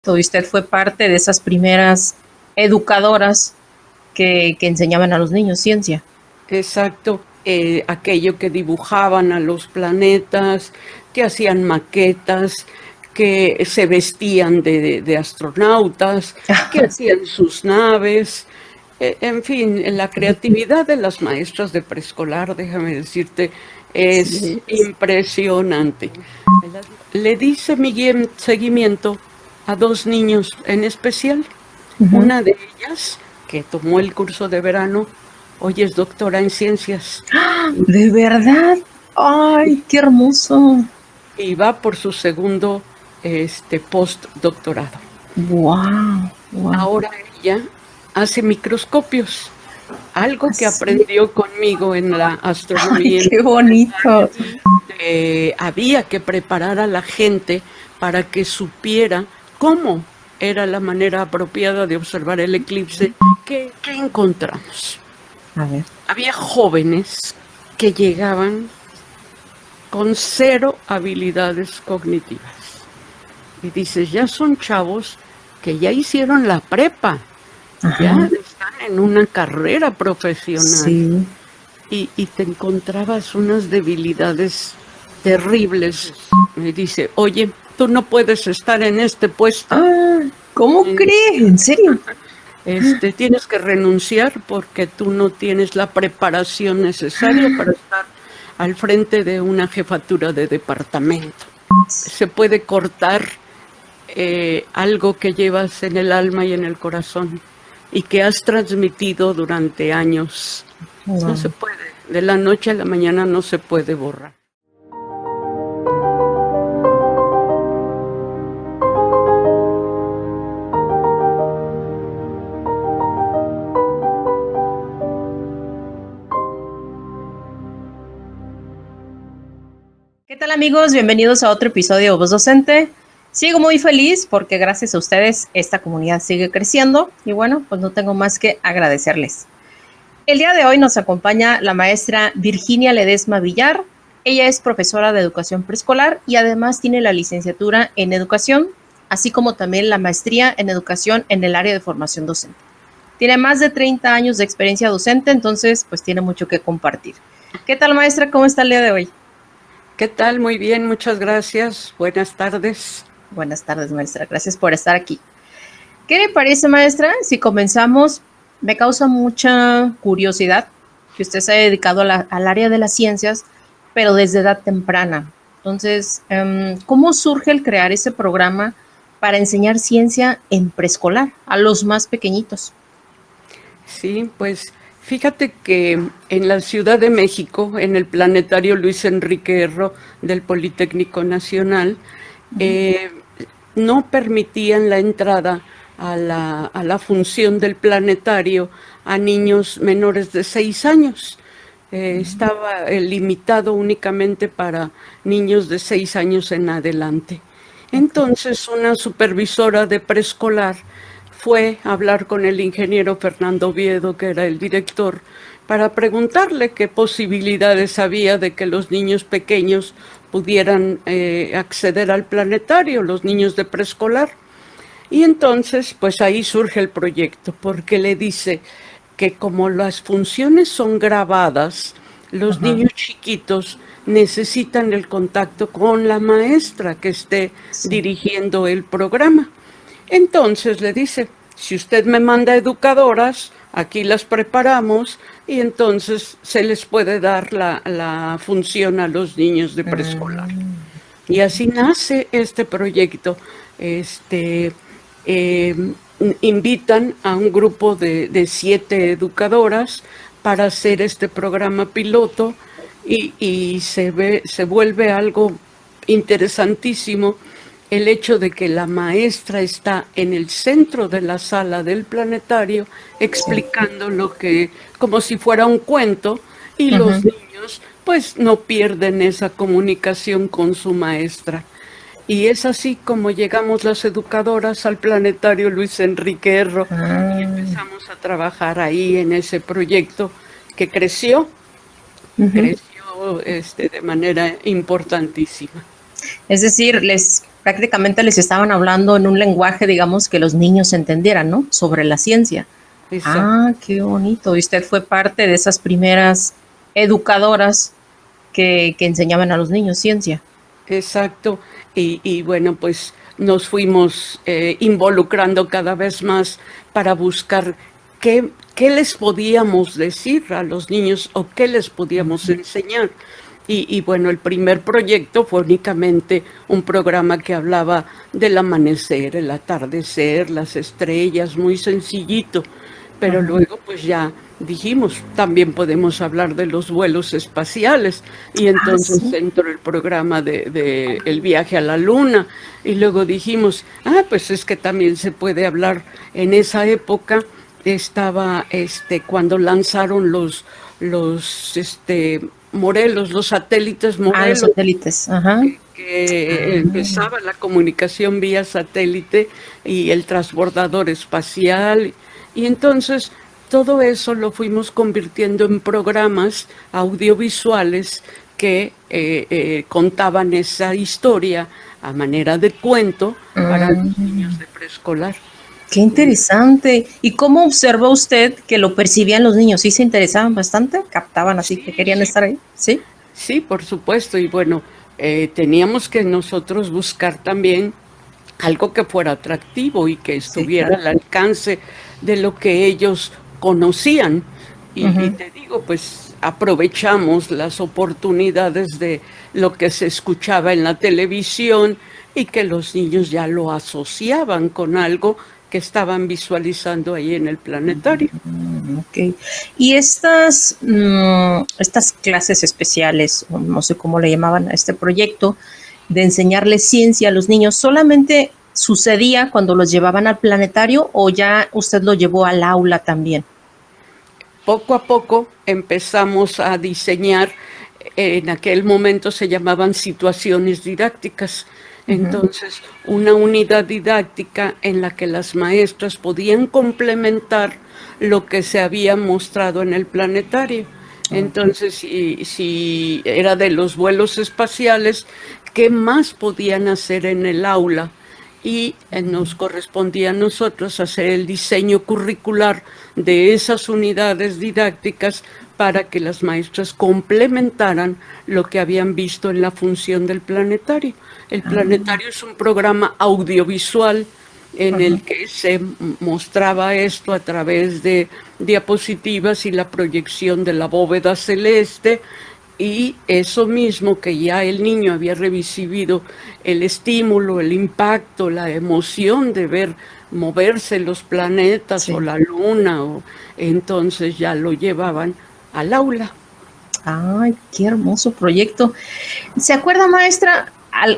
Y usted fue parte de esas primeras educadoras que enseñaban a los niños ciencia. Exacto, aquello que dibujaban a los planetas, que hacían maquetas, que se vestían de astronautas, que hacían sus naves. En fin, la creatividad de las maestras de preescolar, déjame decirte, es impresionante. Le di seguimiento a 2 niños en especial. Una de ellas, que tomó el curso de verano, hoy es doctora en ciencias. ¿De verdad? ¡Ay, qué hermoso! Y va por su segundo postdoctorado. ¡Wow! Ahora ella hace microscopios, algo que aprendió conmigo en la astronomía. ¡Ay, qué bonito! Había que preparar a la gente para que supiera cómo era la manera apropiada de observar el eclipse. ¿Qué encontramos? A ver. Había jóvenes que llegaban con 0 habilidades cognitivas. Y dices, ya son chavos que ya hicieron la prepa, ya están en una carrera profesional. Sí. Y te encontrabas unas debilidades terribles. Me dice, oye, tú no puedes estar en este puesto. ¿Cómo crees? ¿En serio? Tienes que renunciar porque tú no tienes la preparación necesaria para estar al frente de una jefatura de departamento. Se puede cortar algo que llevas en el alma y en el corazón y que has transmitido durante años. No se puede, de la noche a la mañana no se puede borrar. ¿Qué tal, amigos? Bienvenidos a otro episodio de Voz Docente. Sigo muy feliz porque gracias a ustedes esta comunidad sigue creciendo y bueno, pues no tengo más que agradecerles. El día de hoy nos acompaña la maestra Virginia Ledesma Villar. Ella es profesora de educación preescolar y además tiene la licenciatura en educación, así como también la maestría en educación en el área de formación docente. Tiene más de 30 años de experiencia docente, entonces pues tiene mucho que compartir. ¿Qué tal, maestra? ¿Cómo está el día de hoy? ¿Qué tal? Muy bien, muchas gracias. Buenas tardes. Buenas tardes, maestra. Gracias por estar aquí. ¿Qué le parece, maestra? Si comenzamos, me causa mucha curiosidad que usted se haya dedicado al área de las ciencias, pero desde edad temprana. Entonces, ¿cómo surge el crear ese programa para enseñar ciencia en preescolar a los más pequeñitos? Sí, pues fíjate que en la Ciudad de México, en el Planetario Luis Enrique Erro del Politécnico Nacional, no permitían la entrada a la función del planetario a niños menores de 6 años. Estaba limitado únicamente para niños de 6 años en adelante. Entonces, una supervisora de preescolar fue a hablar con el ingeniero Fernando Oviedo, que era el director, para preguntarle qué posibilidades había de que los niños pequeños pudieran acceder al planetario, los niños de preescolar. Y entonces, pues ahí surge el proyecto, porque le dice que como las funciones son grabadas, los niños chiquitos necesitan el contacto con la maestra que esté dirigiendo el programa. Entonces le dice, si usted me manda educadoras, aquí las preparamos y entonces se les puede dar la función a los niños de preescolar. Y así nace este proyecto. Invitan a un grupo de 7 educadoras para hacer este programa piloto y se vuelve algo interesantísimo el hecho de que la maestra está en el centro de la sala del planetario explicando lo que, como si fuera un cuento, y los niños pues no pierden esa comunicación con su maestra. Y es así como llegamos las educadoras al planetario Luis Enrique Erro y empezamos a trabajar ahí en ese proyecto que creció de manera importantísima. Es decir, prácticamente les estaban hablando en un lenguaje, digamos, que los niños entendieran, ¿no? Sobre la ciencia. Exacto. Ah, qué bonito. Y usted fue parte de esas primeras educadoras que enseñaban a los niños ciencia. Exacto. Y bueno, pues nos fuimos involucrando cada vez más para buscar qué les podíamos decir a los niños o qué les podíamos enseñar. Y bueno, el primer proyecto fue únicamente un programa que hablaba del amanecer, el atardecer, las estrellas, muy sencillito. Pero luego pues ya dijimos, también podemos hablar de los vuelos espaciales. Y Ah, entonces sí. entró el programa de el viaje a la luna. Y luego dijimos, pues es que también se puede hablar. En esa época estaba cuando lanzaron los satélites Ah, los Morelos, satélites. Ajá. que Ah, empezaba la comunicación vía satélite y el transbordador espacial. Y entonces todo eso lo fuimos convirtiendo en programas audiovisuales que contaban esa historia a manera de cuento para los niños de preescolar. qué interesante. ¿Y cómo observó usted que lo percibían los niños? ¿Sí se interesaban bastante? ¿Captaban así que Sí, querían sí, estar ahí? Sí. sí, por supuesto. Y bueno, teníamos que nosotros buscar también algo que fuera atractivo y que Sí, estuviera claro. al alcance de lo que ellos conocían. Y Ujú. te digo, pues aprovechamos las oportunidades de lo que se escuchaba en la televisión y que los niños ya lo asociaban con algo que estaban visualizando ahí en el planetario. Ok. Y estas clases especiales, o no sé cómo le llamaban a este proyecto, de enseñarles ciencia a los niños, ¿solamente sucedía cuando los llevaban al planetario o ya usted lo llevó al aula también? Poco a poco empezamos a diseñar, en aquel momento se llamaban situaciones didácticas. Entonces, una unidad didáctica en la que las maestras podían complementar lo que se había mostrado en el planetario. Ok. Entonces, si era de los vuelos espaciales, ¿qué más podían hacer en el aula? Y nos correspondía a nosotros hacer el diseño curricular de esas unidades didácticas para que las maestras complementaran lo que habían visto en la función del planetario. El planetario es un programa audiovisual en el que se mostraba esto a través de diapositivas y la proyección de la bóveda celeste, y eso mismo que ya el niño había recibido el estímulo, el impacto, la emoción de ver moverse los planetas o Sí. la luna, entonces ya lo llevaban al aula. Ay, qué hermoso proyecto. ¿Se acuerda, maestra,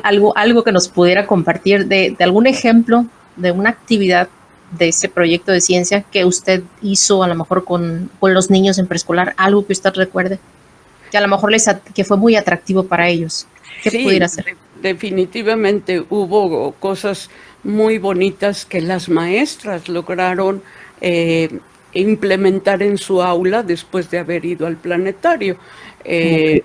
algo que nos pudiera compartir de algún ejemplo de una actividad de ese proyecto de ciencia que usted hizo a lo mejor con los niños en preescolar? Algo que usted recuerde, que a lo mejor que fue muy atractivo para ellos. ¿Qué pudiera Sí, hacer? definitivamente hubo cosas muy bonitas que las maestras lograron implementar en su aula después de haber ido al planetario. Ok.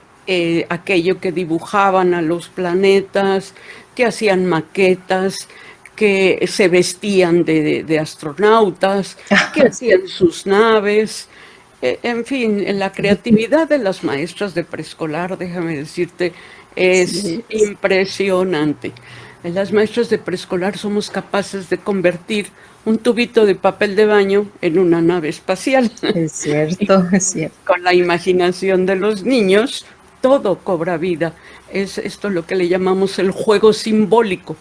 Aquello que dibujaban a los planetas, que hacían maquetas, que se vestían de astronautas, que hacían sus naves. En fin, la creatividad de las maestras de preescolar, déjame decirte, es Sí, impresionante. Las maestras de preescolar somos capaces de convertir un tubito de papel de baño en una nave espacial. es Y cierto, es cierto. con la imaginación de los niños, todo cobra vida. Es esto lo que le llamamos el juego simbólico.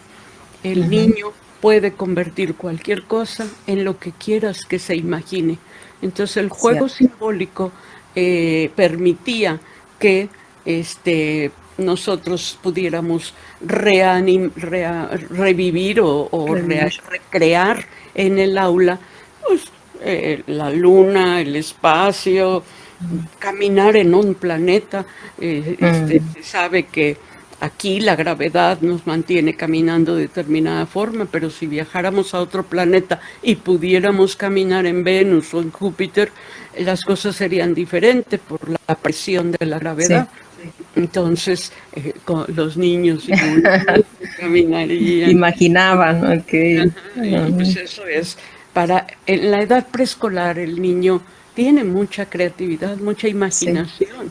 El niño puede convertir cualquier cosa en lo que quieras que se imagine. Entonces el juego Cierto. simbólico permitía que nosotros pudiéramos revivir Revivir. recrear en el aula, pues, la luna, el espacio, caminar en un planeta. Se sabe que aquí la gravedad nos mantiene caminando de determinada forma, pero si viajáramos a otro planeta y pudiéramos caminar en Venus o en Júpiter, las cosas serían diferentes por la presión de la Sí. gravedad. Entonces, con los niños caminarían. Imaginaban, ok. Y pues eso es, en la edad preescolar el niño tiene mucha creatividad, mucha Sí. imaginación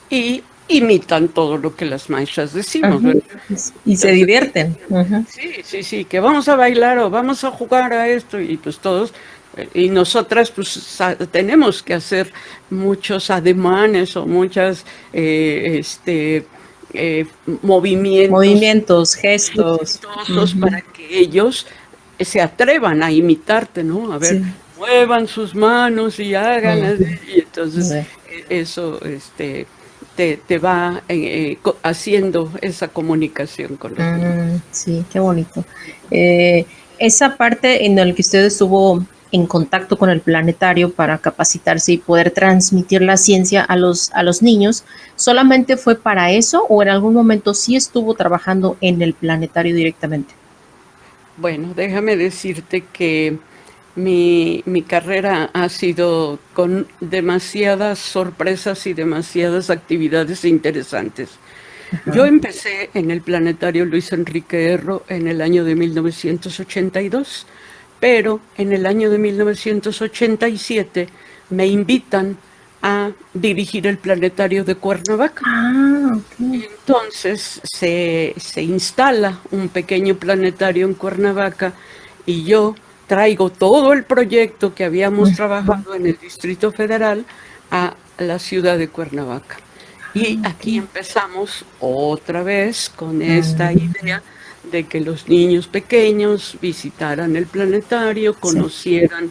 y imitan todo lo que las maestras decimos, Ajá. ¿verdad? Y se Entonces, divierten. Ajá. sí, que vamos a bailar o vamos a jugar a esto y pues todos, y nosotras pues tenemos que hacer muchos ademanes o muchas, eh, movimientos Movimientos, gestos. chistosos Ujú. para que ellos se atrevan a imitarte, ¿no? A ver, Sí. muevan sus manos y hagan así, Ujú. y entonces Sí. eso te va haciendo esa comunicación con los niños. Sí, qué bonito. Eh, esa parte en la que usted estuvo en contacto con el planetario para capacitarse y poder transmitir la ciencia a los niños, ¿solamente fue para eso o en algún momento sí estuvo trabajando en el planetario directamente? Bueno, déjame decirte que mi carrera ha sido con demasiadas sorpresas y demasiadas actividades interesantes. Yo Ajá. empecé en el Planetario Luis Enrique Erro en el año de 1982, pero en el año de 1987 me invitan a dirigir el Planetario de Cuernavaca. Ah, ok. Entonces se instala un pequeño planetario en Cuernavaca y yo traigo todo el proyecto que habíamos trabajado en el Distrito Federal a la ciudad de Cuernavaca. Y aquí empezamos otra vez con esta idea de que los niños pequeños visitaran el planetario, Sí, conocieran.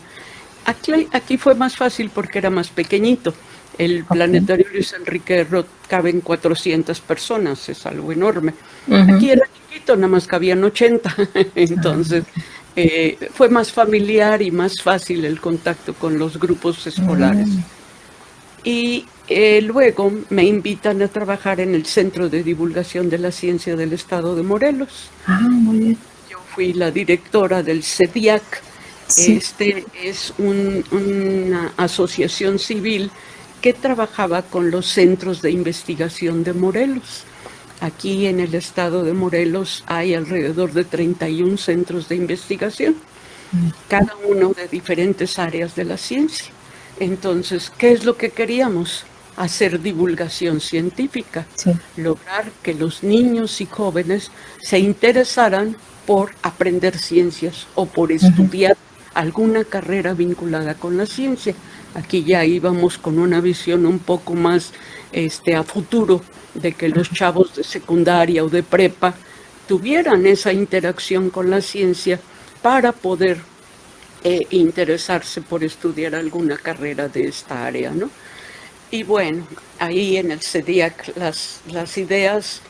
Aquí fue más fácil porque era más pequeñito. El ok. planetario Luis Enrique Erro caben 400 personas, es algo enorme. Ujú. Aquí era chiquito, nada más cabían 80. Entonces, fue más familiar y más fácil el contacto con los grupos escolares. Y luego me invitan a trabajar en el Centro de Divulgación de la Ciencia del Estado de Morelos. Muy bien. Yo fui la directora del CEDIAC. Sí. Este es una asociación civil que trabajaba con los centros de investigación de Morelos. Aquí en el estado de Morelos hay alrededor de 31 centros de investigación, cada uno de diferentes áreas de la ciencia. Entonces, ¿qué es lo que queríamos? Hacer divulgación científica, Sí. lograr que los niños y jóvenes se interesaran por aprender ciencias o por estudiar alguna carrera vinculada con la ciencia. Aquí ya íbamos con una visión un poco más a futuro, de que los chavos de secundaria o de prepa tuvieran esa interacción con la ciencia para poder interesarse por estudiar alguna carrera de esta área, ¿no? Y bueno, ahí en el CEDIAC las ideas,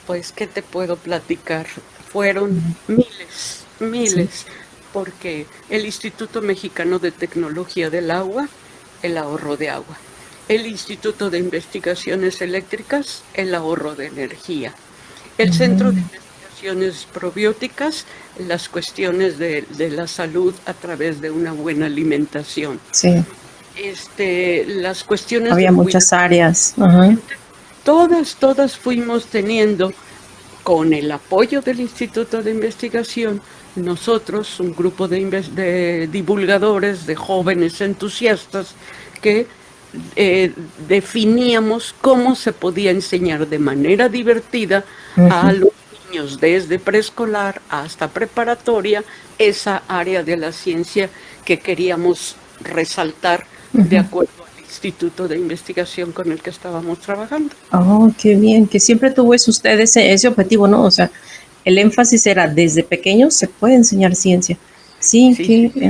pues, ¿qué te puedo platicar? Fueron miles, Sí. miles, porque el Instituto Mexicano de Tecnología del Agua, el ahorro de agua. El Instituto de Investigaciones Eléctricas, el ahorro de energía. El Centro de Investigaciones Probióticas, las cuestiones de la salud a través de una buena alimentación. Sí. Las cuestiones Había de cuidado. muchas áreas. Ajá. Todas fuimos teniendo, con el apoyo del Instituto de Investigación, nosotros, un grupo de divulgadores, de jóvenes entusiastas, que definíamos cómo se podía enseñar de manera divertida a los niños desde preescolar hasta preparatoria esa área de la ciencia que queríamos resaltar de acuerdo al instituto de investigación con el que estábamos trabajando. Oh, qué bien, que siempre tuvo eso usted ese objetivo, ¿no? O sea, el énfasis era desde pequeños se puede enseñar ciencia. Sí, Sí, sí, sí.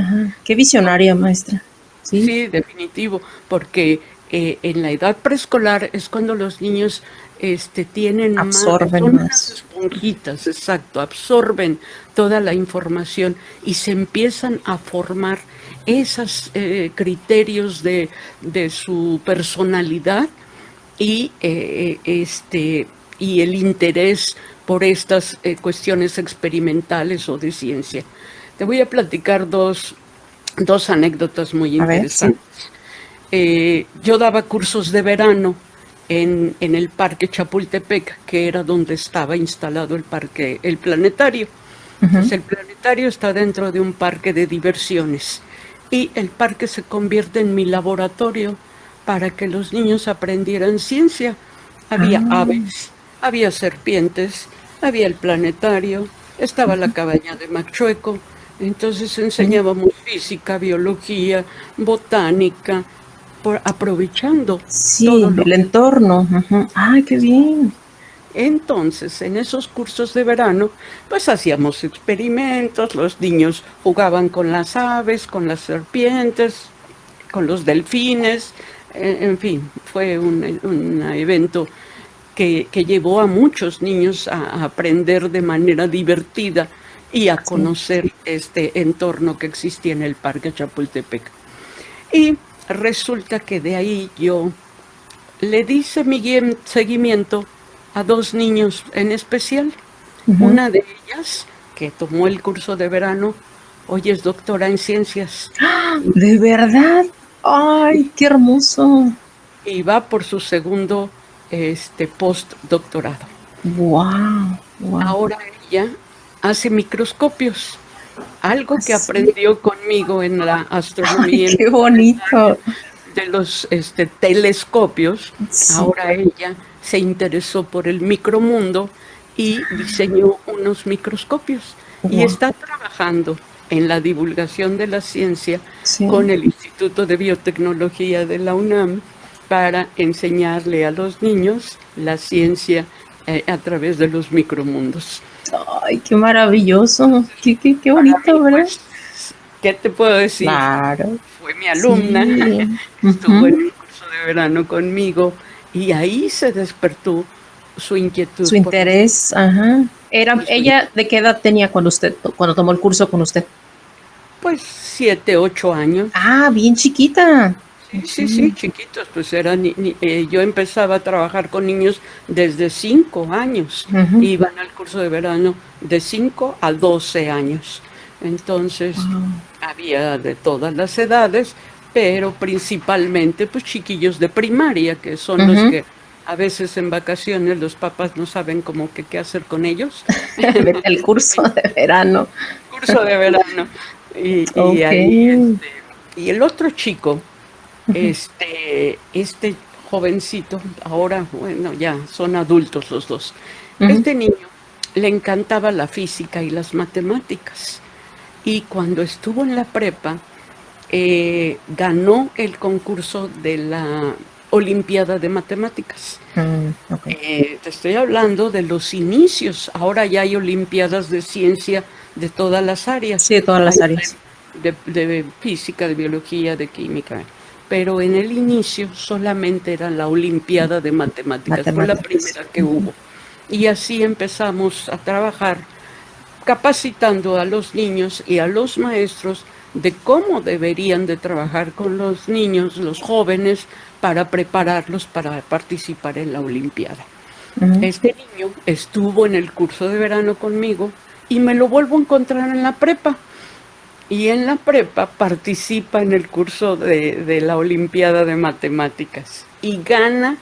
qué visionaria, maestra. Sí, Sí, definitivo, porque en la edad preescolar es cuando los niños tienen más, absorben son unas más. esponjitas, exacto, absorben toda la información y se empiezan a formar esos criterios de su personalidad y, y el interés por estas cuestiones experimentales o de ciencia. Te voy a platicar dos anécdotas muy A ver, sí. interesantes. Yo daba cursos de verano en el Parque Chapultepec, que era donde estaba instalado el planetario. Entonces, el planetario está dentro de un parque de diversiones y el parque se convierte en mi laboratorio para que los niños aprendieran ciencia. Había aves, había serpientes, había el planetario, estaba la cabaña de Machueco. Entonces enseñábamos física, biología, botánica, aprovechando Sí, todo lo el entorno. Ay, qué bien. Entonces, en esos cursos de verano, pues hacíamos experimentos, los niños jugaban con las aves, con las serpientes, con los delfines, en fin, fue un evento que llevó a muchos niños a aprender de manera divertida y a conocer este entorno que existía en el Parque Chapultepec. Y resulta que de ahí yo le di seguimiento a 2 niños en especial. Una de ellas, que tomó el curso de verano, hoy es doctora en ciencias. ¿De verdad? ¡Ay, qué hermoso! Y va por su segundo postdoctorado. ¡Wow! Wow. Ahora ella hace microscopios, algo que aprendió conmigo en la astronomía. ¡Ay, qué bonito! De los telescopios. Ahora ella se interesó por el micromundo y diseñó unos microscopios y está trabajando en la divulgación de la ciencia con el Instituto de Biotecnología de la UNAM para enseñarle a los niños la ciencia a través de los micromundos. ¡Ay, qué maravilloso! ¡Qué bonito, ¿verdad? Pues, ¿qué te puedo decir? Claro. Fue mi alumna, estuvo en un curso de verano conmigo y ahí se despertó su inquietud. Su interés, ¿Ella de qué edad tenía cuando tomó el curso con usted? Pues 7, 8 años. Ah, bien chiquita. Sí, chiquitos, pues yo empezaba a trabajar con niños desde 5 años, iban al curso de verano de 5 a 12 años. Entonces, había de todas las edades, pero principalmente pues chiquillos de primaria, que son los que a veces en vacaciones los papás no saben cómo que qué hacer con ellos. El curso de verano. Curso de verano. Y ahí, y el otro chico, este jovencito, ahora, bueno, ya son adultos los dos. Este niño le encantaba la física y las matemáticas. Y cuando estuvo en la prepa, ganó el concurso de la Olimpiada de Matemáticas. Te estoy hablando de los inicios. Ahora ya hay olimpiadas de ciencia de todas las áreas. Sí, de todas las áreas. De física, de biología, de química. Pero en el inicio solamente era la Olimpiada de Matemáticas. Fue la primera que hubo. Y así empezamos a trabajar, capacitando a los niños y a los maestros de cómo deberían de trabajar con los niños, los jóvenes, para prepararlos para participar en la Olimpiada. Este niño estuvo en el curso de verano conmigo y me lo vuelvo a encontrar en la prepa. Y en la prepa participa en el curso de la Olimpiada de Matemáticas y gana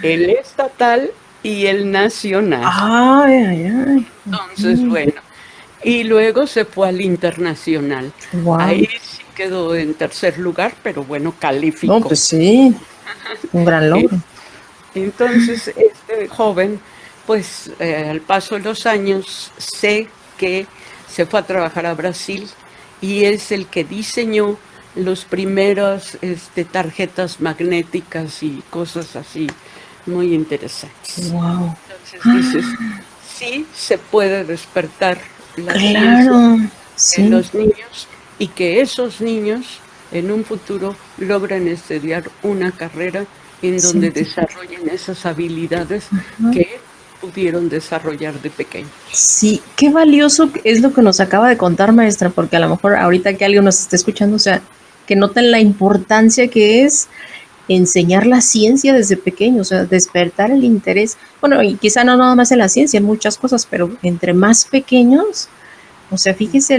el estatal y el nacional. Entonces, bueno, y luego se fue al internacional. Ahí sí quedó en tercer lugar, pero bueno, calificó. No, pues sí, un gran logro. Entonces, este joven, pues al paso de los años, sé que se fue a trabajar a Brasil y es el que diseñó los primeros tarjetas magnéticas y cosas así muy interesantes. Wow. Entonces dices, sí se puede despertar la ciencia en los niños y que esos niños en un futuro logran estudiar una carrera en donde desarrollen esas habilidades que pudieron desarrollar de pequeños. Sí, qué valioso es lo que nos acaba de contar, maestra, porque a lo mejor ahorita que alguien nos esté escuchando, o sea, que noten la importancia que es enseñar la ciencia desde pequeños, o sea, despertar el interés, bueno, y quizá no nada más en la ciencia, en muchas cosas, pero entre más pequeños, o sea, fíjese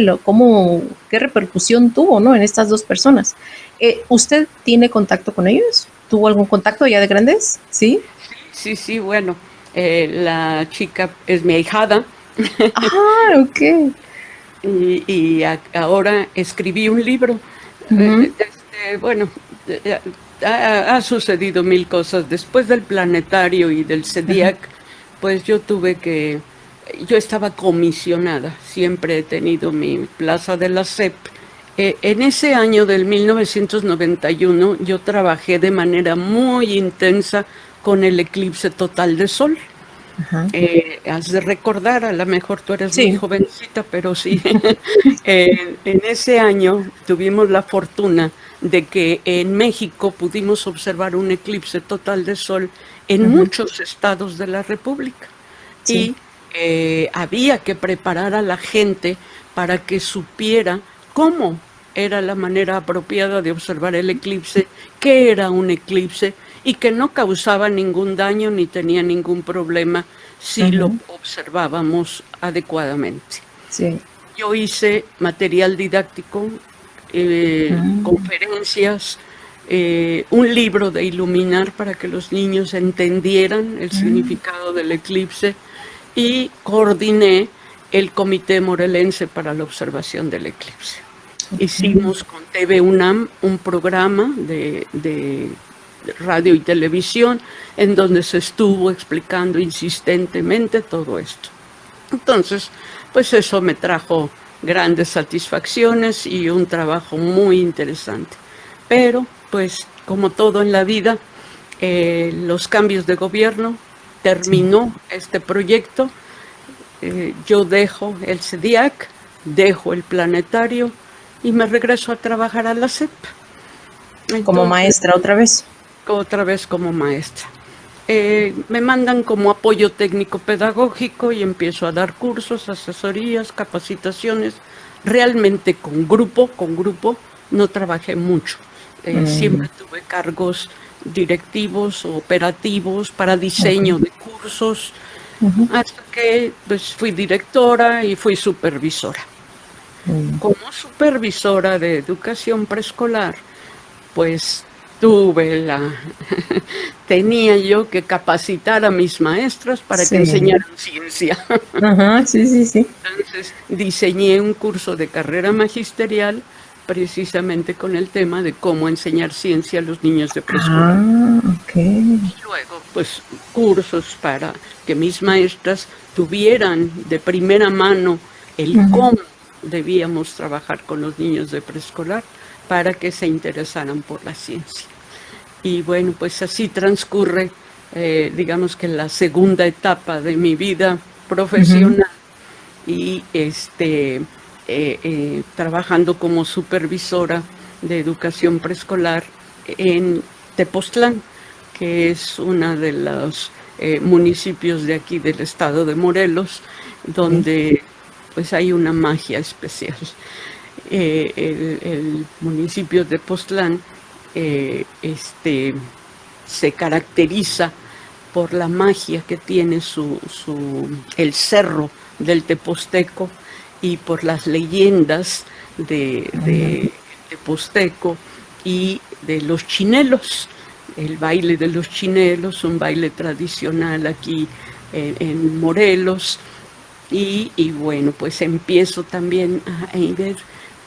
qué repercusión tuvo, ¿no? En estas 2 personas. ¿Usted tiene contacto con ellos? ¿Tuvo algún contacto ya de grandes? ¿Sí? sí, sí, bueno, la chica es mi ahijada. Ah, ok. Ahora escribí un libro. Ujú, Bueno, ha sucedido mil cosas. Después del planetario y del ajá, CEDIAC, pues yo estaba comisionada, siempre he tenido mi plaza de la SEP. En ese año del 1991 yo trabajé de manera muy intensa con el eclipse total de sol. ajá. Has de recordar, a lo mejor tú eres muy Sí. jovencita, pero sí, en ese año tuvimos la fortuna de que en México pudimos observar un eclipse total de sol en Ujú, muchos estados de la República sí. y había que preparar a la gente para que supiera cómo era la manera apropiada de observar el eclipse, qué era un eclipse y que no causaba ningún daño ni tenía ningún problema si lo Ujú, observábamos adecuadamente. sí. Yo hice material didáctico, Mm, conferencias, un libro de iluminar para que los niños entendieran el mm, significado del eclipse y coordiné el Comité Morelense para la Observación del Eclipse. ok. Hicimos con TV UNAM un programa de radio y televisión en donde se estuvo explicando insistentemente todo esto. Entonces, pues eso me trajo grandes satisfacciones y un trabajo muy interesante. Pero, pues, como todo en la vida, los cambios de gobierno, Sí. terminó este proyecto, yo dejo el CEDIAC, dejo el planetario y me regreso a trabajar a la SEP. Como Entonces, maestra otra vez. otra vez como maestra. Me mandan como apoyo técnico pedagógico y empiezo a dar cursos, asesorías, capacitaciones, realmente con grupo, no trabajé mucho. Mm, Siempre tuve cargos directivos, operativos, para ok. diseño de cursos, Ujú, hasta que pues, fui directora y fui supervisora. mm, Como supervisora de educación preescolar, pues tuve tenía yo que capacitar a mis maestras para que sí. enseñaran ciencia. Ajá, sí, sí, sí. Entonces diseñé un curso de carrera magisterial precisamente con el tema de cómo enseñar ciencia a los niños de preescolar. Ah, ok. Y luego, pues, cursos para que mis maestras tuvieran de primera mano el Ujú, cómo debíamos trabajar con los niños de preescolar para que se interesaran por la ciencia. Y bueno, pues así transcurre, digamos que la segunda etapa de mi vida ujú, profesional y trabajando como supervisora de educación preescolar en Tepoztlán, que es uno de los municipios de aquí del estado de Morelos, sí. donde pues hay una magia especial. El municipio de Tepoztlán se caracteriza por la magia que tiene el cerro del Teposteco y por las leyendas de Teposteco y de los chinelos. El baile de los chinelos, un baile tradicional aquí en Morelos. Bueno, pues empiezo también a ver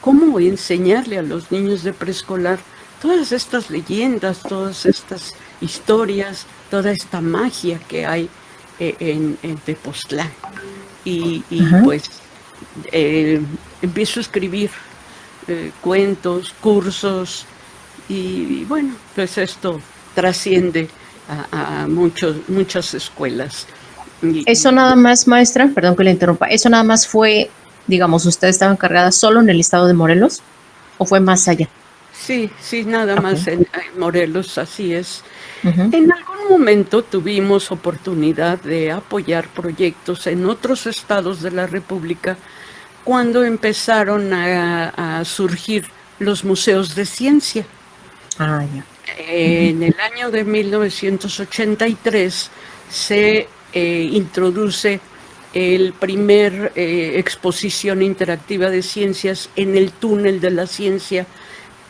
cómo enseñarle a los niños de preescolar todas estas leyendas, todas estas historias, toda esta magia que hay en Tepoztlán. Ajá. Pues empiezo a escribir cuentos, cursos bueno, pues esto trasciende a muchas escuelas. Eso nada más, maestra, perdón que le interrumpa, eso nada más fue, digamos, usted estaba encargada solo en el estado de Morelos o fue más allá. Sí, sí, nada Ok. más en Morelos, así es. Ujú, En algún momento tuvimos oportunidad de apoyar proyectos en otros estados de la República cuando empezaron a surgir los museos de ciencia. ah, ya. Ujú, En el año de 1983 se introduce el primer exposición interactiva de ciencias en el túnel de la ciencia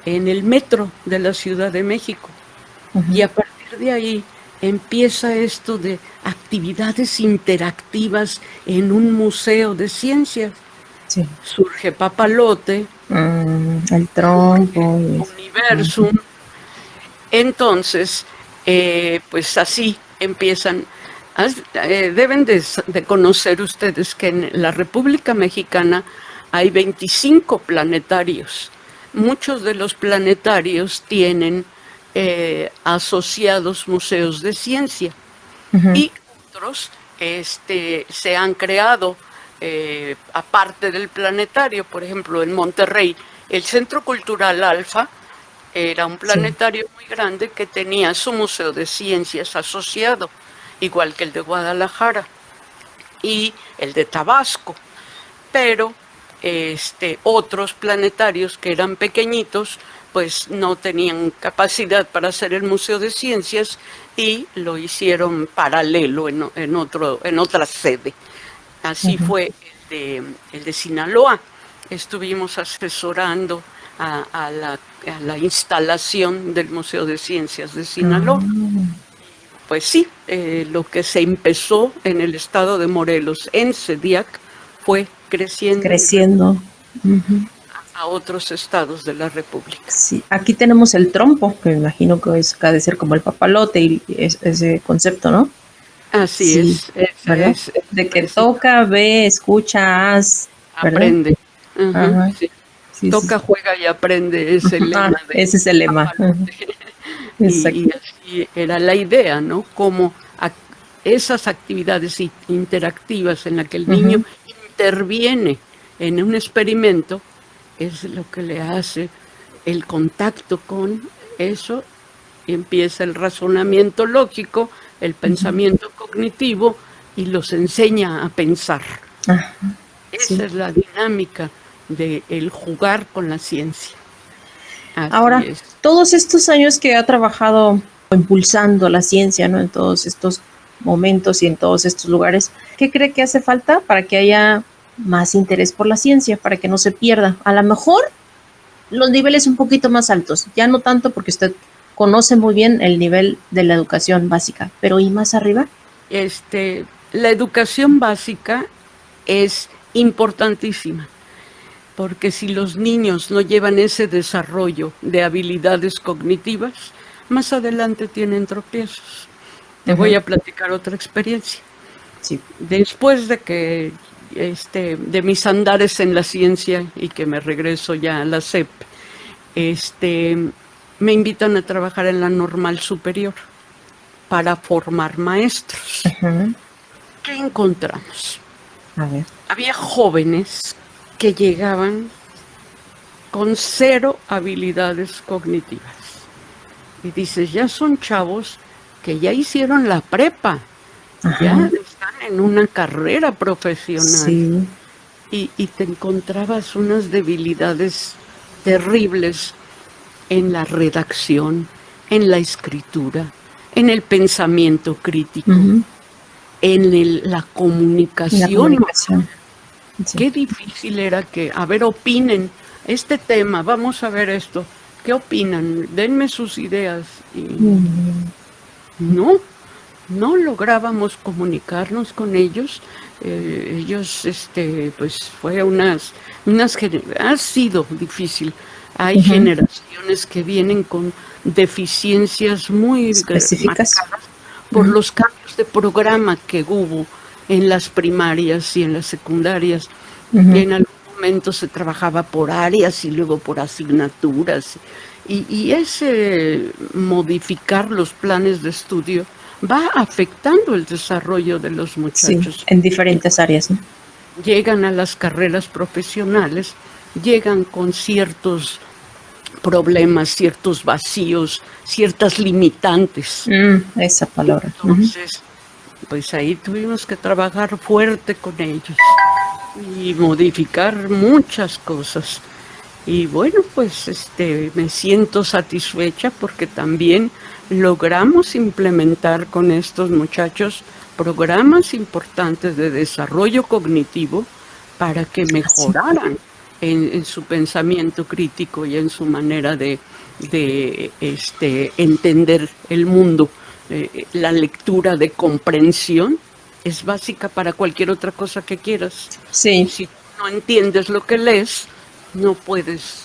en el metro de la Ciudad de México. Y ujú, a partir de ahí empieza esto de actividades interactivas en un museo de ciencias. Sí. Surge Papalote, El trompo. Universum. Entonces, pues así empiezan. Deben de conocer ustedes que en la República Mexicana hay 25 planetarios. Muchos de los planetarios tienen asociados museos de ciencia y otros se han creado aparte del planetario. Por ejemplo, en Monterrey, el Centro Cultural Alfa era un planetario muy grande que tenía su museo de ciencias asociado, igual que el de Guadalajara y el de Tabasco, pero otros planetarios que eran pequeñitos pues no tenían capacidad para hacer el Museo de Ciencias y lo hicieron paralelo en otra sede. Así fue el de Sinaloa. Estuvimos asesorando a la instalación del Museo de Ciencias de Sinaloa. Pues sí, lo que se empezó en el estado de Morelos, en CEDIAC, fue creciendo. A otros estados de la República. Sí, aquí tenemos el trompo, que me imagino que ha de ser como el papalote y ese concepto, ¿no? Así es. De que toca, ve, escucha, haz, aprende. Toca, juega y aprende, es el lema. Ese es el lema. Y así era la idea, ¿no? Como esas actividades interactivas en las que el niño interviene en un experimento es lo que le hace el contacto con eso, y empieza el razonamiento lógico, el pensamiento cognitivo, y los enseña a pensar. Esa es la dinámica del jugar con la ciencia. Ahora, todos estos años que ha trabajado impulsando la ciencia, ¿no? En todos estos momentos y en todos estos lugares, ¿qué cree que hace falta para que haya más interés por la ciencia, para que no se pierda? A lo mejor los niveles un poquito más altos, ya no tanto porque usted conoce muy bien el nivel de la educación básica, pero ¿y más arriba? La educación básica es importantísima, porque si los niños no llevan ese desarrollo de habilidades cognitivas, más adelante tienen tropiezos. Te voy a platicar otra experiencia. Sí. Después de que de mis andares en la ciencia y que me regreso ya a la SEP, me invitan a trabajar en la Normal Superior para formar maestros. ¿Qué encontramos? A ver. Había jóvenes que llegaban con 0 habilidades cognitivas. Y dices, ya son chavos que ya hicieron la prepa, ya están en una carrera profesional. Sí. Y te encontrabas unas debilidades terribles en la redacción, en la escritura, en el pensamiento crítico, en la comunicación. Sí. Qué difícil era que, a ver, opinen este tema, vamos a ver esto, ¿qué opinan? Denme sus ideas. Y no lográbamos comunicarnos con ellos. Ellos, pues fue ha sido difícil. Hay generaciones que vienen con deficiencias muy específicas por los cambios de programa que hubo en las primarias y en las secundarias. En algún momento se trabajaba por áreas y luego por asignaturas. Y ese modificar los planes de estudio va afectando el desarrollo de los muchachos. Sí, en diferentes áreas, ¿no? Llegan a las carreras profesionales, llegan con ciertos problemas, ciertos vacíos, ciertas limitantes. Esa palabra. Entonces, pues ahí tuvimos que trabajar fuerte con ellos y modificar muchas cosas. Y bueno, pues me siento satisfecha porque también logramos implementar con estos muchachos programas importantes de desarrollo cognitivo para que mejoraran en su pensamiento crítico y en su manera de entender el mundo la lectura de comprensión es básica para cualquier otra cosa que quieras. Sí. Si no entiendes lo que lees, no puedes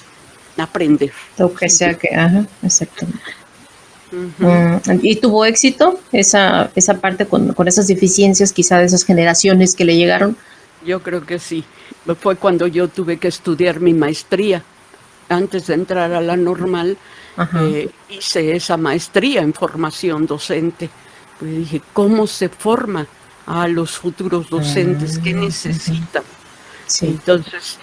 aprender. Lo que sea que, ajá, exactamente. ¿Y tuvo éxito esa parte con esas deficiencias, quizá de esas generaciones que le llegaron? Yo creo que sí. Fue cuando yo tuve que estudiar mi maestría. Antes de entrar a la normal, hice esa maestría en formación docente. Pues dije, ¿cómo se forma a los futuros docentes? ¿Qué necesitan? Sí. Entonces,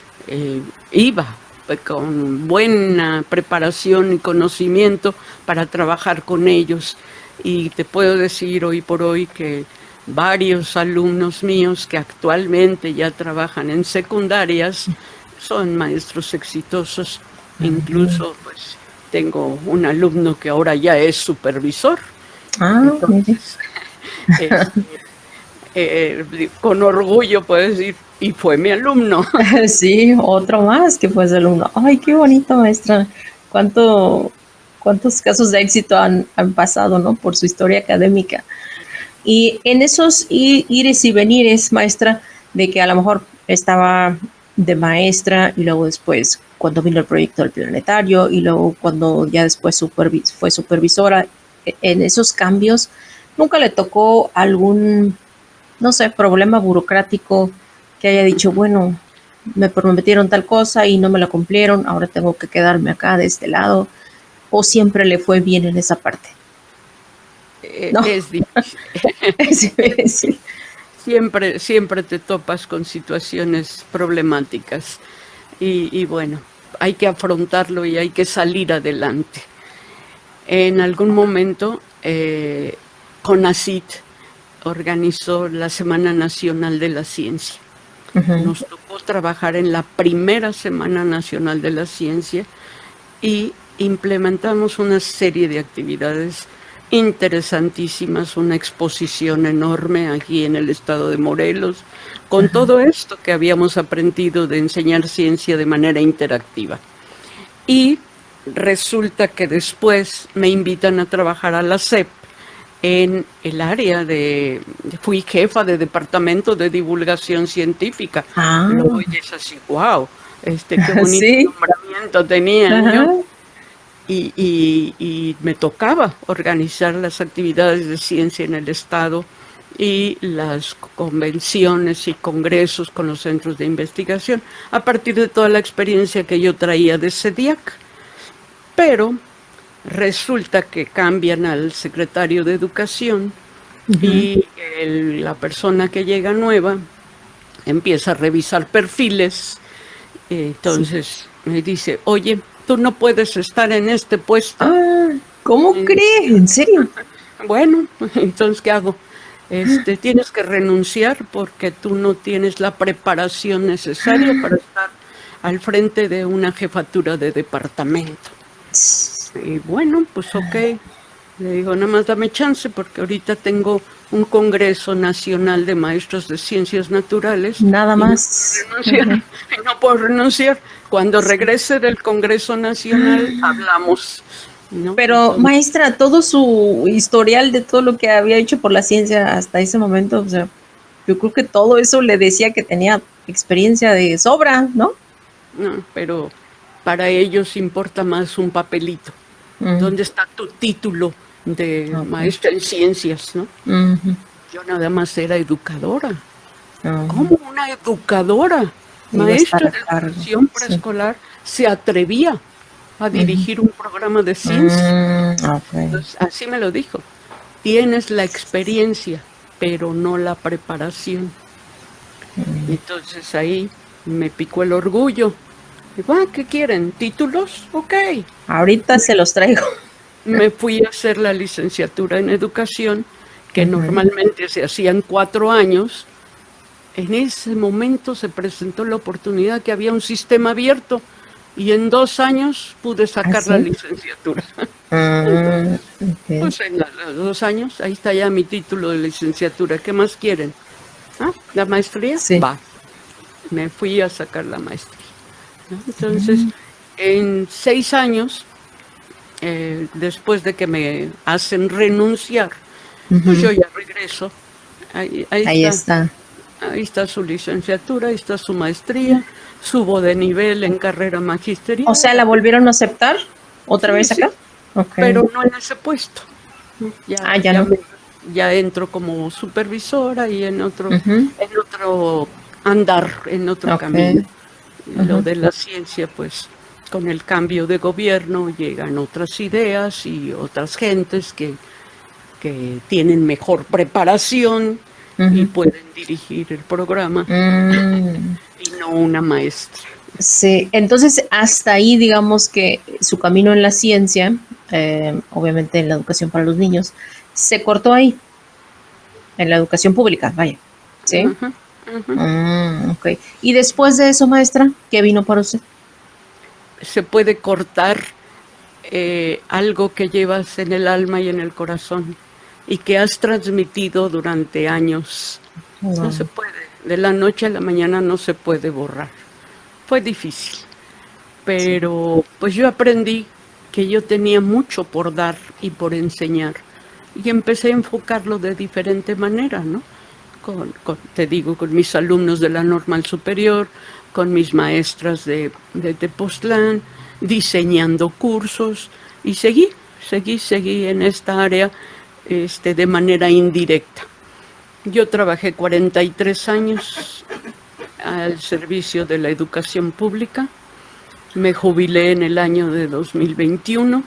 iba con buena preparación y conocimiento para trabajar con ellos. Y te puedo decir hoy por hoy que varios alumnos míos que actualmente ya trabajan en secundarias son maestros exitosos. Incluso, pues, tengo un alumno que ahora ya es supervisor. Entonces, con orgullo puedo decir, y fue mi alumno. Sí, otro más que fue ese alumno. Ay, qué bonito, maestra. ¿Cuántos casos de éxito han pasado, ¿no? Por su historia académica. Y en esos ires y venires, maestra, de que a lo mejor estaba de maestra y luego después cuando vino el proyecto del planetario y luego cuando ya después fue supervisora, en esos cambios, ¿nunca le tocó algún, no sé, problema burocrático que haya dicho, bueno, me prometieron tal cosa y no me la cumplieron, ahora tengo que quedarme acá de este lado? ¿O siempre le fue bien en esa parte? No. Es difícil. Sí. Siempre te topas con situaciones problemáticas y bueno, hay que afrontarlo y hay que salir adelante. En algún momento, CONACYT organizó la Semana Nacional de la Ciencia. Nos tocó trabajar en la primera Semana Nacional de la Ciencia y implementamos una serie de actividades interesantísimas, una exposición enorme aquí en el estado de Morelos, con todo esto que habíamos aprendido de enseñar ciencia de manera interactiva. Y resulta que después me invitan a trabajar a la SEP en el área fui jefa de departamento de divulgación científica. Lo oyes así, wow, qué bonito nombramiento tenía yo. Y me tocaba organizar las actividades de ciencia en el estado y las convenciones y congresos con los centros de investigación a partir de toda la experiencia que yo traía de CEDIAC. Pero resulta que cambian al secretario de Educación y la persona que llega nueva empieza a revisar perfiles. Entonces me dice, oye, tú no puedes estar en este puesto. ¿Cómo crees? ¿En serio? Bueno, entonces, ¿qué hago? Tienes que renunciar porque tú no tienes la preparación necesaria para estar al frente de una jefatura de departamento. Y bueno, pues ok. Le digo, nada más dame chance porque ahorita tengo un Congreso Nacional de Maestros de Ciencias Naturales. Nada más. No puedo renunciar. Cuando regrese del Congreso Nacional, hablamos. ¿No? Pero, entonces, maestra, todo su historial de todo lo que había hecho por la ciencia hasta ese momento, o sea, yo creo que todo eso le decía que tenía experiencia de sobra, ¿no? No, pero para ellos importa más un papelito. ¿Dónde está tu título de maestra en ciencias, no? Yo nada más era educadora. ¿Cómo una educadora? Maestra de educación preescolar se atrevía a dirigir un programa de ciencia. Entonces, así me lo dijo. Tienes la experiencia, pero no la preparación. Entonces ahí me picó el orgullo. Digo, ¿qué quieren? ¿Títulos? Ok. Ahorita se los traigo. Me fui a hacer la licenciatura en educación, que normalmente se hacían 4 años. En ese momento se presentó la oportunidad que había un sistema abierto y en 2 años pude sacar la licenciatura. Pues en los 2 años, ahí está ya mi título de licenciatura. ¿Qué más quieren? ¿La maestría? Sí. Va. Me fui a sacar la maestría. Entonces, en 6 años, después de que me hacen renunciar Pues yo ya regreso. Ahí está. Ahí está su licenciatura, ahí está su maestría, subo de nivel en carrera magisterial. O sea, ¿la volvieron a aceptar otra vez acá? Sí, Okay. pero no en ese puesto. Ya no. Ya entro como supervisora y en otro andar, en otro camino. Lo de la ciencia, pues con el cambio de gobierno llegan otras ideas y otras gentes que tienen mejor preparación y pueden dirigir el programa y no una maestra. Sí, entonces hasta ahí digamos que su camino en la ciencia, obviamente en la educación para los niños, se cortó ahí, en la educación pública, vaya, ¿sí? Okay. Y después de eso, maestra, ¿qué vino para usted? Se puede cortar algo que llevas en el alma y en el corazón y que has transmitido durante años. No se puede, de la noche a la mañana no se puede borrar. Fue difícil, pero pues yo aprendí que yo tenía mucho por dar y por enseñar y empecé a enfocarlo de diferente manera, ¿no? Te digo, con mis alumnos de la normal superior, con mis maestras de Tepoztlán, diseñando cursos y seguí en esta área de manera indirecta. Yo trabajé 43 años al servicio de la educación pública. Me jubilé en el año de 2021,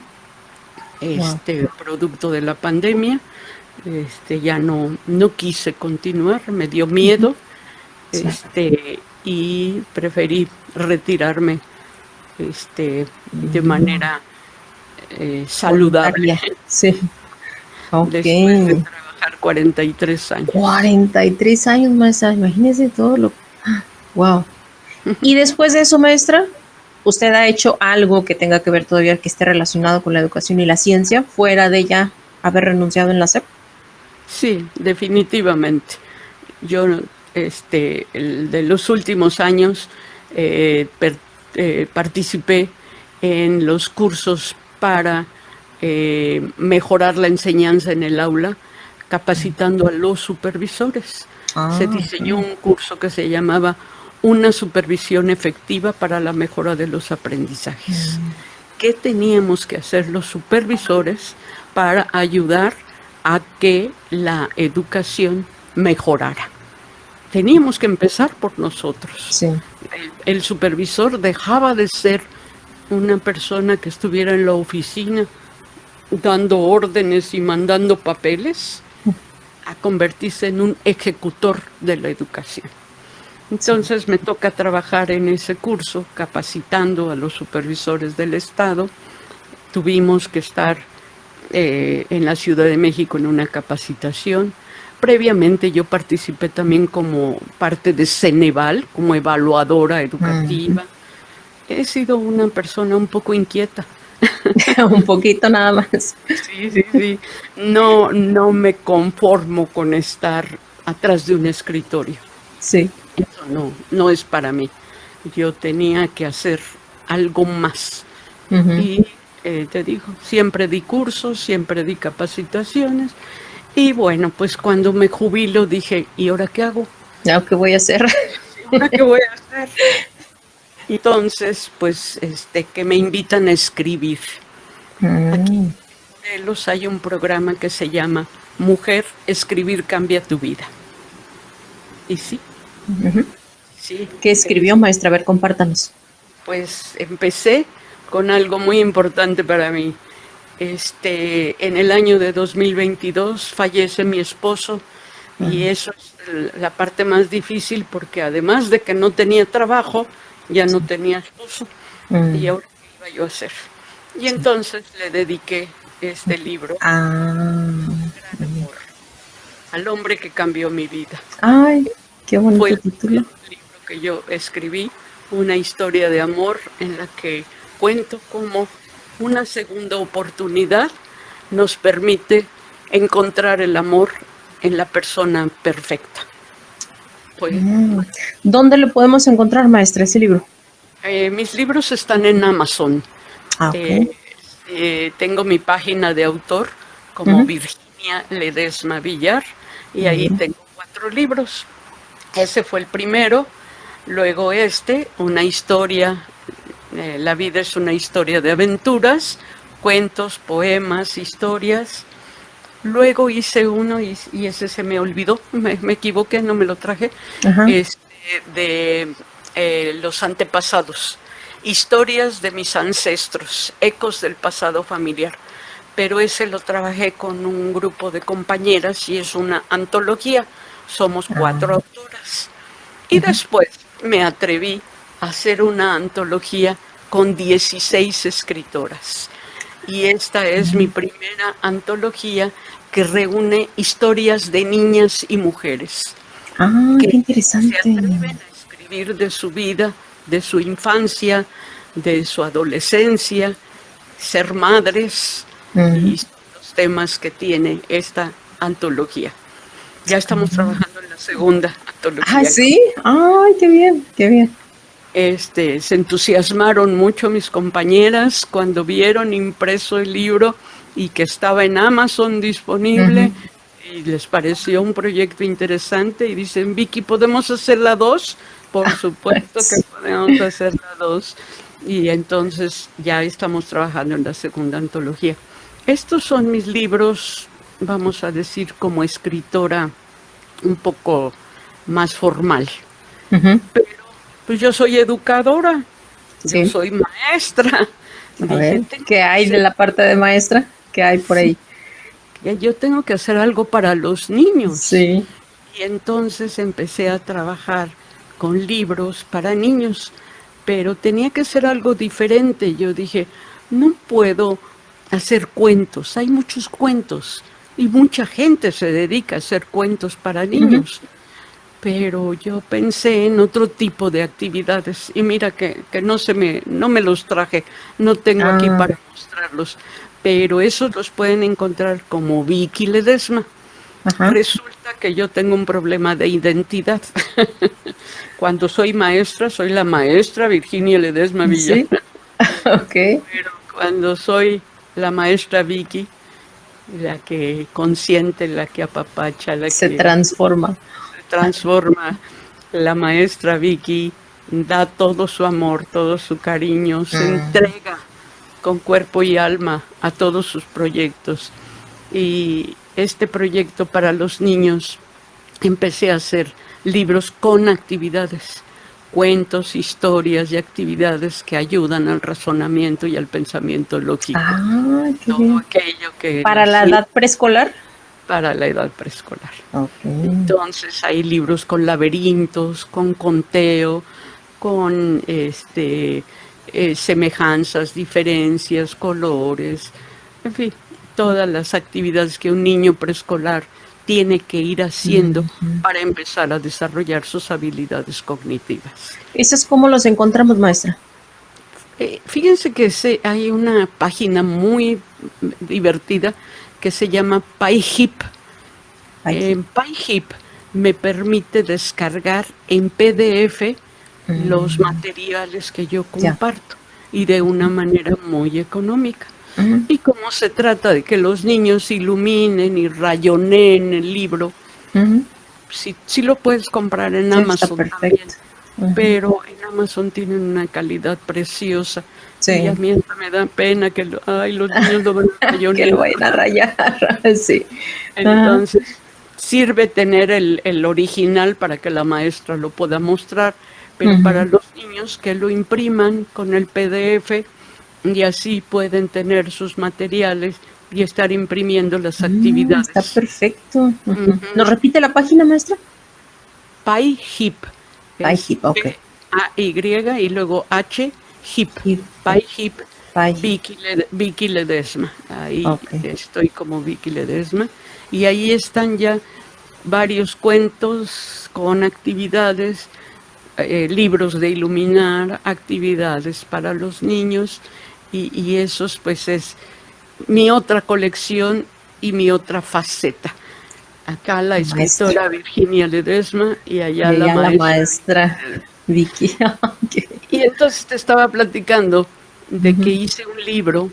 producto de la pandemia. Ya no quise continuar, me dio miedo, y preferí retirarme de manera saludable. Sí. Okay. Después de trabajar 43 años. 43 años, maestra, imagínese todo lo... Wow. Y después de eso, maestra, ¿usted ha hecho algo que tenga que ver todavía, que esté relacionado con la educación y la ciencia, fuera de ya haber renunciado en la SEP? Sí, definitivamente. Yo, de los últimos años, participé en los cursos para mejorar la enseñanza en el aula, capacitando a los supervisores. Se diseñó un curso que se llamaba Una supervisión efectiva para la mejora de los aprendizajes. ¿Qué teníamos que hacer los supervisores para ayudar a que la educación mejorara? Teníamos que empezar por nosotros. Sí. El supervisor dejaba de ser una persona que estuviera en la oficina dando órdenes y mandando papeles a convertirse en un ejecutor de la educación. Entonces me toca trabajar en ese curso, capacitando a los supervisores del Estado. Tuvimos que estar en la Ciudad de México en una capacitación. Previamente yo participé también como parte de Ceneval, como evaluadora educativa. He sido una persona un poco inquieta. Un poquito nada más. Sí. No me conformo con estar atrás de un escritorio. Sí. Eso no es para mí. Yo tenía que hacer algo más. Y te digo, siempre di cursos, siempre di capacitaciones. Y bueno, pues cuando me jubilo dije, ¿y ahora qué hago? ¿Qué voy a hacer? ¿Ahora qué voy a hacer? Entonces, pues, que me invitan a escribir. Aquí en Morelos hay un programa que se llama Mujer, escribir cambia tu vida. Y sí. Sí. ¿Qué escribió, maestra? A ver, compártanos. Pues empecé con algo muy importante para mí. En el año de 2022 fallece mi esposo y eso es la parte más difícil porque además de que no tenía trabajo, ya no tenía esposo y ahora qué iba yo a hacer. Y entonces le dediqué este libro al hombre que cambió mi vida. Ay, qué bonito título. Fue el libro que yo escribí, una historia de amor en la que cuento cómo una segunda oportunidad nos permite encontrar el amor en la persona perfecta. Pues, ¿dónde lo podemos encontrar, maestra, ese libro? Mis libros están en Amazon. Okay. Tengo mi página de autor como Virginia Virginia Ledesma Villar, y ahí tengo 4 libros. Ese fue el primero, luego una historia, la vida es una historia de aventuras, cuentos, poemas, historias. Luego hice uno y ese se me olvidó, me equivoqué, no me lo traje, de los antepasados, historias de mis ancestros, ecos del pasado familiar. Pero ese lo trabajé con un grupo de compañeras y es una antología, somos 4 autoras. Y después me atreví a hacer una antología con 16 escritoras. Y esta es mi primera antología que reúne historias de niñas y mujeres. Qué interesante. Se atreven a escribir de su vida, de su infancia, de su adolescencia, ser madres, y los temas que tiene esta antología. Ya estamos trabajando en la segunda antología. Ah, ¿sí? Ay, qué bien, qué bien. Se entusiasmaron mucho mis compañeras cuando vieron impreso el libro y que estaba en Amazon disponible, y les pareció un proyecto interesante y dicen, Vicky, ¿podemos hacer la 2? Por supuesto que podemos hacer la 2, y entonces ya estamos trabajando en la segunda antología. Estos son mis libros, vamos a decir, como escritora un poco más formal. Pero pues yo soy educadora, yo soy maestra. A ver, ¿qué hay de la parte de maestra? ¿Qué hay por ahí? Yo tengo que hacer algo para los niños. Sí. Y entonces empecé a trabajar con libros para niños, pero tenía que ser algo diferente. Yo dije, no puedo hacer cuentos, hay muchos cuentos y mucha gente se dedica a hacer cuentos para niños, pero yo pensé en otro tipo de actividades y mira que no me los traje, no tengo aquí para mostrarlos, pero esos los pueden encontrar como Vicky Ledesma. Resulta que yo tengo un problema de identidad. Cuando soy maestra, soy la maestra Virginia Ledesma Villar. ¿Sí? Okay. Pero cuando soy la maestra Vicky, la que consiente, la que apapacha, se transforma. Se transforma. La maestra Vicky da todo su amor, todo su cariño, se entrega con cuerpo y alma a todos sus proyectos. Y este proyecto para los niños, empecé a hacer libros con actividades, cuentos, historias y actividades que ayudan al razonamiento y al pensamiento lógico. Qué todo bien. Aquello que ¿Para la edad preescolar? Para la edad preescolar. Entonces hay libros con laberintos, con conteo, con semejanzas, diferencias, colores, en fin, todas las actividades que un niño preescolar tiene que ir haciendo para empezar a desarrollar sus habilidades cognitivas. ¿Esos cómo los encontramos, maestra? Fíjense que hay una página muy divertida que se llama PyHip. PyHip me permite descargar en PDF los materiales que yo comparto y de una manera muy económica. Y como se trata de que los niños iluminen y rayoneen el libro, sí lo puedes comprar en Amazon también, pero en Amazon tienen una calidad preciosa. Y a mí me da pena que los niños lo vayan a rayonear. Que lo vayan a rayar, sí. Entonces, sirve tener el original para que la maestra lo pueda mostrar, pero para los niños que lo impriman con el PDF, y así pueden tener sus materiales y estar imprimiendo las actividades. Está perfecto. ¿Nos repite la página, maestra? PyHip. PyHip, ok. A-Y y luego H, HIP. PyHip. Vicky Ledesma. Ahí estoy como Vicky Ledesma. Y ahí están ya varios cuentos con actividades, libros de iluminar, actividades para los niños. Y esos pues es mi otra colección y mi otra faceta. Acá la escritora Virginia Ledesma y allá la maestra Vicky. Y entonces te estaba platicando de que hice un libro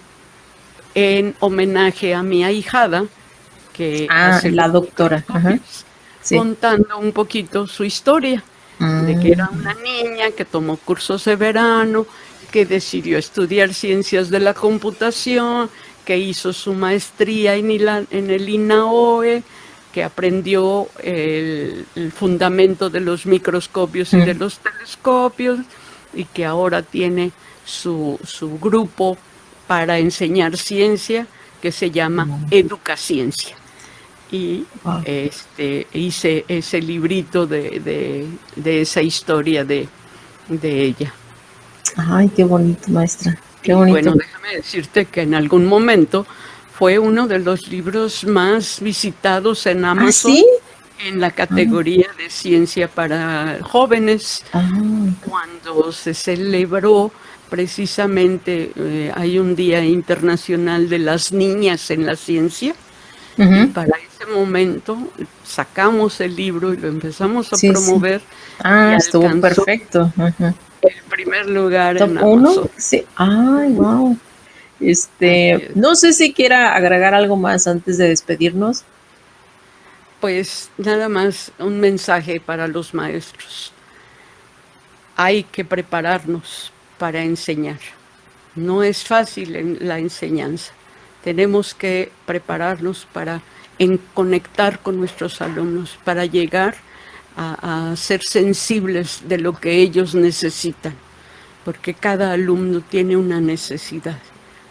en homenaje a mi ahijada, que Ah, hace la los doctora. Ajá. microscopios, Sí. contando un poquito su historia, de que era una niña que tomó cursos de verano, que decidió estudiar ciencias de la computación, que hizo su maestría en el INAOE, que aprendió el fundamento de los microscopios y de los telescopios, y que ahora tiene su grupo para enseñar ciencia que se llama Educaciencia. Y Wow. hice ese librito de esa historia de ella. Ay, qué bonito, maestra. Qué Y bonito. bueno, déjame decirte que en algún momento fue uno de los libros más visitados en ¿Ah, Amazon sí? en la categoría de ciencia para jóvenes. Ah, Cuando se celebró precisamente, hay un Día Internacional de las Niñas en la Ciencia, y para ese momento sacamos el libro y lo empezamos a sí, sí. promover, y Ah, estuvo alcanzó perfecto. Ajá. el primer lugar Top en 1. Amazon. Sí. Ay, wow. Así es. No sé si quiera agregar algo más antes de despedirnos. Pues nada más un mensaje para los maestros. Hay que prepararnos para enseñar. No es fácil en la enseñanza. Tenemos que prepararnos para conectar con nuestros alumnos, para llegar a ser sensibles de lo que ellos necesitan, porque cada alumno tiene una necesidad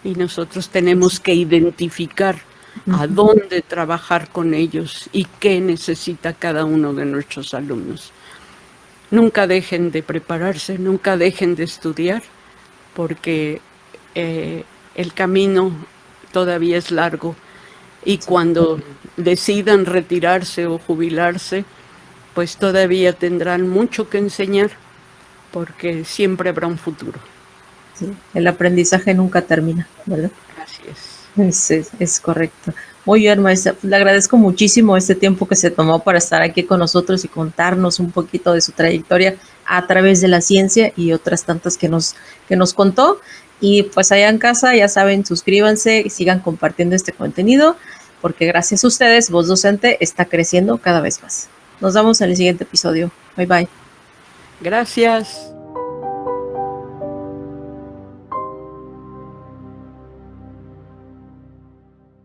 y nosotros tenemos que identificar a dónde trabajar con ellos y qué necesita cada uno de nuestros alumnos. Nunca dejen de prepararse, nunca dejen de estudiar, porque el camino todavía es largo, y cuando decidan retirarse o jubilarse, pues todavía tendrán mucho que enseñar, porque siempre habrá un futuro. Sí, el aprendizaje nunca termina, ¿verdad? Así es. Es correcto. Muy bien, maestra. Le agradezco muchísimo este tiempo que se tomó para estar aquí con nosotros y contarnos un poquito de su trayectoria a través de la ciencia y otras tantas que nos contó. Y pues allá en casa, ya saben, suscríbanse y sigan compartiendo este contenido, porque gracias a ustedes, Voz Docente está creciendo cada vez más. Nos vemos en el siguiente episodio. Bye bye. Gracias.